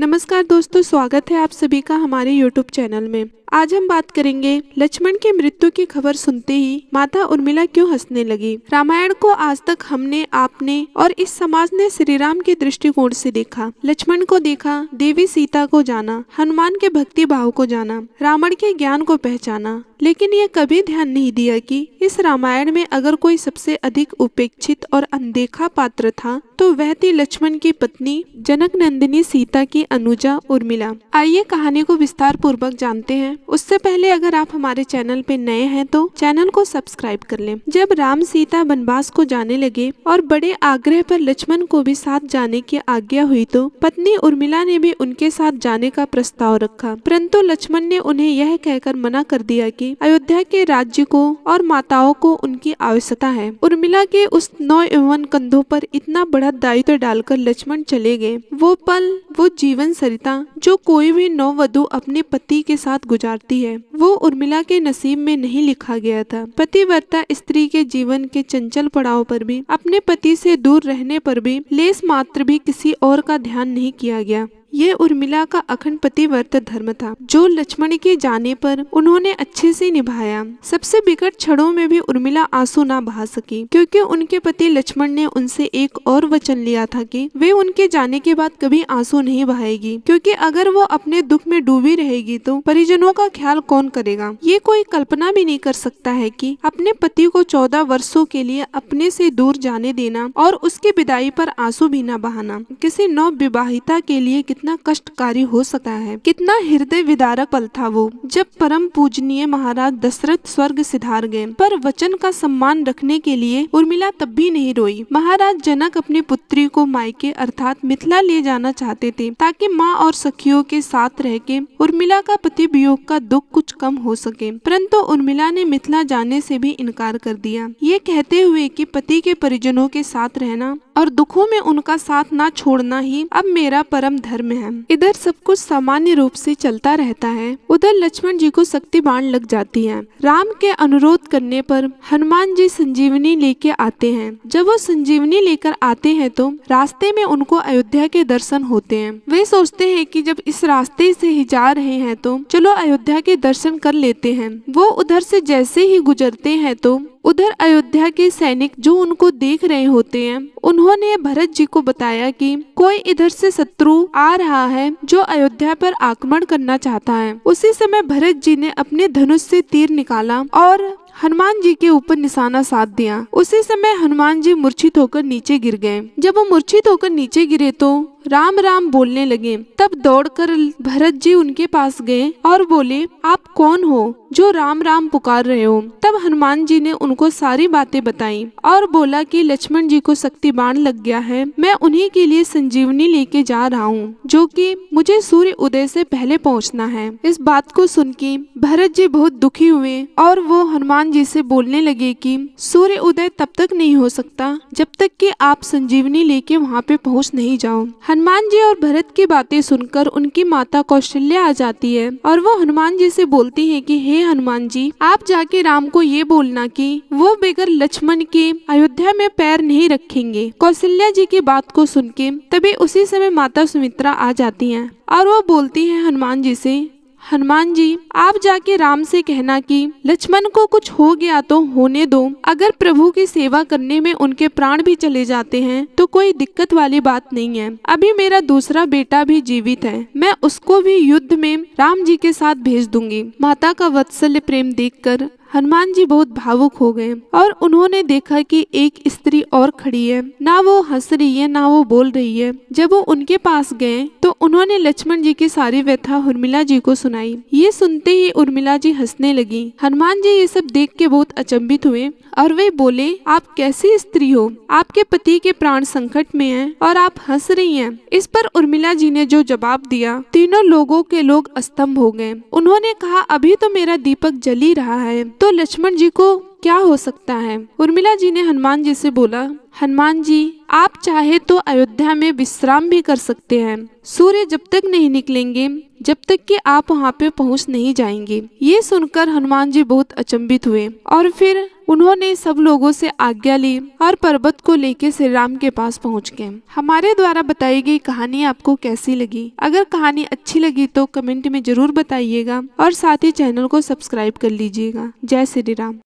नमस्कार दोस्तों, स्वागत है आप सभी का हमारे YouTube चैनल में। आज हम बात करेंगे लक्ष्मण की मृत्यु की खबर सुनते ही माता उर्मिला क्यों हंसने लगी। रामायण को आज तक हमने, आपने और इस समाज ने श्री राम के दृष्टिकोण से देखा। लक्ष्मण को देखा, देवी सीता को जाना, हनुमान के भक्ति भाव को जाना, रावण के ज्ञान को पहचाना, लेकिन ये कभी ध्यान नहीं दिया कि इस रामायण में अगर कोई सबसे अधिक उपेक्षित और अनदेखा पात्र था तो वह थी लक्ष्मण की पत्नी जनक नंदिनी सीता की अनुजा उर्मिला। आइए कहानी को विस्तार पूर्वक जानते हैं। उससे पहले अगर आप हमारे चैनल पे नए हैं तो चैनल को सब्सक्राइब कर लें। जब राम सीता वनवास को जाने लगे और बड़े आग्रह पर लक्ष्मण को भी साथ जाने की आज्ञा हुई तो पत्नी उर्मिला ने भी उनके साथ जाने का प्रस्ताव रखा, परंतु लक्ष्मण ने उन्हें यह कहकर मना कर दिया कि अयोध्या के राज्य को और माताओं को उनकी आवश्यकता है। उर्मिला के उस नौयौवन कंधों पर इतना बड़ा दायित्व डालकर लक्ष्मण चले गए। वो पल, वो जीवन सरिता जो कोई भी नववधु अपने पति के साथ गुजारती है, वो उर्मिला के नसीब में नहीं लिखा गया था। पतिव्रता स्त्री के जीवन के चंचल पड़ाव पर भी, अपने पति से दूर रहने पर भी लेस मात्र भी किसी और का ध्यान नहीं किया गया। ये उर्मिला का अखंड पतिव्रत धर्म था जो लक्ष्मण के जाने पर उन्होंने अच्छे से निभाया। सबसे विकट क्षणों में भी उर्मिला आंसू ना बहा सकी, क्योंकि उनके पति लक्ष्मण ने उनसे एक और वचन लिया था कि वे उनके जाने के बाद कभी आंसू नहीं बहाएगी, क्योंकि अगर वो अपने दुख में डूबी रहेगी तो परिजनों का ख्याल कौन करेगा। ये कोई कल्पना भी नहीं कर सकता है कि अपने पति को 14 वर्षों के लिए अपने से दूर जाने देना और उसकी विदाई पर आंसू भी न बहाना किसी नव विवाहिता के लिए कितना कष्टकारी हो सकता है। कितना हृदय विदारक पल था वो, जब परम पूजनीय महाराज दशरथ स्वर्ग सिधार गए, पर वचन का सम्मान रखने के लिए उर्मिला तब भी नहीं रोई। महाराज जनक अपनी पुत्री को मायके अर्थात मिथिला ले जाना चाहते थे ताकि माँ और सखियों के साथ रह के उर्मिला का पति वियोग का दुख कुछ कम हो सके, परंतु उर्मिला ने मिथिला जाने से भी इनकार कर दिया, ये कहते हुए कि पति के परिजनों के साथ रहना और दुखों में उनका साथ ना छोड़ना ही अब मेरा परम धर्म है। इधर सब कुछ सामान्य रूप से चलता रहता है, उधर लक्ष्मण जी को शक्ति बाण लग जाती है। राम के अनुरोध करने पर हनुमान जी संजीवनी लेके आते हैं। जब वो संजीवनी लेकर आते हैं तो रास्ते में उनको अयोध्या के दर्शन होते हैं। वे सोचते हैं कि जब इस रास्ते से ही जा रहे हैं तो चलो अयोध्या के दर्शन कर लेते हैं। वो उधर से जैसे ही गुजरते हैं तो उधर अयोध्या के सैनिक जो उनको देख रहे होते हैं, उन्होंने भरत जी को बताया कि कोई इधर से शत्रु आ रहा है जो अयोध्या पर आक्रमण करना चाहता है। उसी समय भरत जी ने अपने धनुष से तीर निकाला और हनुमान जी के ऊपर निशाना साध दिया। उसी समय हनुमान जी मूर्छित होकर नीचे गिर गए। जब वो मूर्छित होकर नीचे गिरे तो राम राम बोलने लगे। तब दौड़कर भरत जी उनके पास गए और बोले, आप कौन हो जो राम राम पुकार रहे हो। तब हनुमान जी ने उनको सारी बातें बताई और बोला कि लक्ष्मण जी को शक्ति बाण लग गया है, मैं उन्हीं के लिए संजीवनी लेके जा रहा हूँ, जो कि मुझे सूर्य उदय से पहले पहुँचना है। इस बात को सुन के भरत जी बहुत दुखी हुए और वो हनुमान जी से बोलने लगे कि सूर्य उदय तब तक नहीं हो सकता जब तक कि आप संजीवनी लेके वहाँ पे पहुँच नहीं जाओ। हनुमान जी और भरत की बातें सुनकर उनकी माता कौशल्या आ जाती है और वो हनुमान जी से बोलती है कि हे हनुमान जी, आप जाके राम को ये बोलना कि वो बगैर लक्ष्मण के अयोध्या में पैर नहीं रखेंगे। कौशल्या जी की बात को सुन के तभी उसी समय माता सुमित्रा आ जाती हैं और वो बोलती है हनुमान जी से, हनुमान जी आप जाके राम से कहना कि लक्ष्मण को कुछ हो गया तो होने दो, अगर प्रभु की सेवा करने में उनके प्राण भी चले जाते हैं तो कोई दिक्कत वाली बात नहीं है। अभी मेरा दूसरा बेटा भी जीवित है, मैं उसको भी युद्ध में राम जी के साथ भेज दूंगी। माता का वात्सल्य प्रेम देखकर हनुमान जी बहुत भावुक हो गए और उन्होंने देखा कि एक स्त्री और खड़ी है, ना वो हंस रही है ना वो बोल रही है। जब वो उनके पास गए तो उन्होंने लक्ष्मण जी की सारी व्यथा उर्मिला जी को सुनाई। ये सुनते ही उर्मिला जी हंसने लगी। हनुमान जी ये सब देख के बहुत अचंभित हुए और वे बोले, आप कैसी स्त्री हो, आपके पति के प्राण संकट में हैं और आप हंस रही हैं। इस पर उर्मिला जी ने जो जवाब दिया, तीनों लोगों के लोग स्तंभ हो गए। उन्होंने कहा, अभी तो मेरा दीपक जल ही रहा है। तो लक्ष्मण जी को क्या हो सकता है? उर्मिला जी ने हनुमान जी से बोला, हनुमान जी, आप चाहे तो अयोध्या में विश्राम भी कर सकते हैं। सूर्य जब तक नहीं निकलेंगे, जब तक कि आप वहाँ पे पहुँच नहीं जाएंगे। ये सुनकर हनुमान जी बहुत अचंभित हुए और फिर उन्होंने सब लोगों से आज्ञा ली और पर्वत को लेकर श्री राम के पास पहुँच गए। हमारे द्वारा बताई गई कहानी आपको कैसी लगी? अगर कहानी अच्छी लगी तो कमेंट में जरूर बताइएगा और साथ ही चैनल को सब्सक्राइब कर लीजिएगा। जय श्री राम।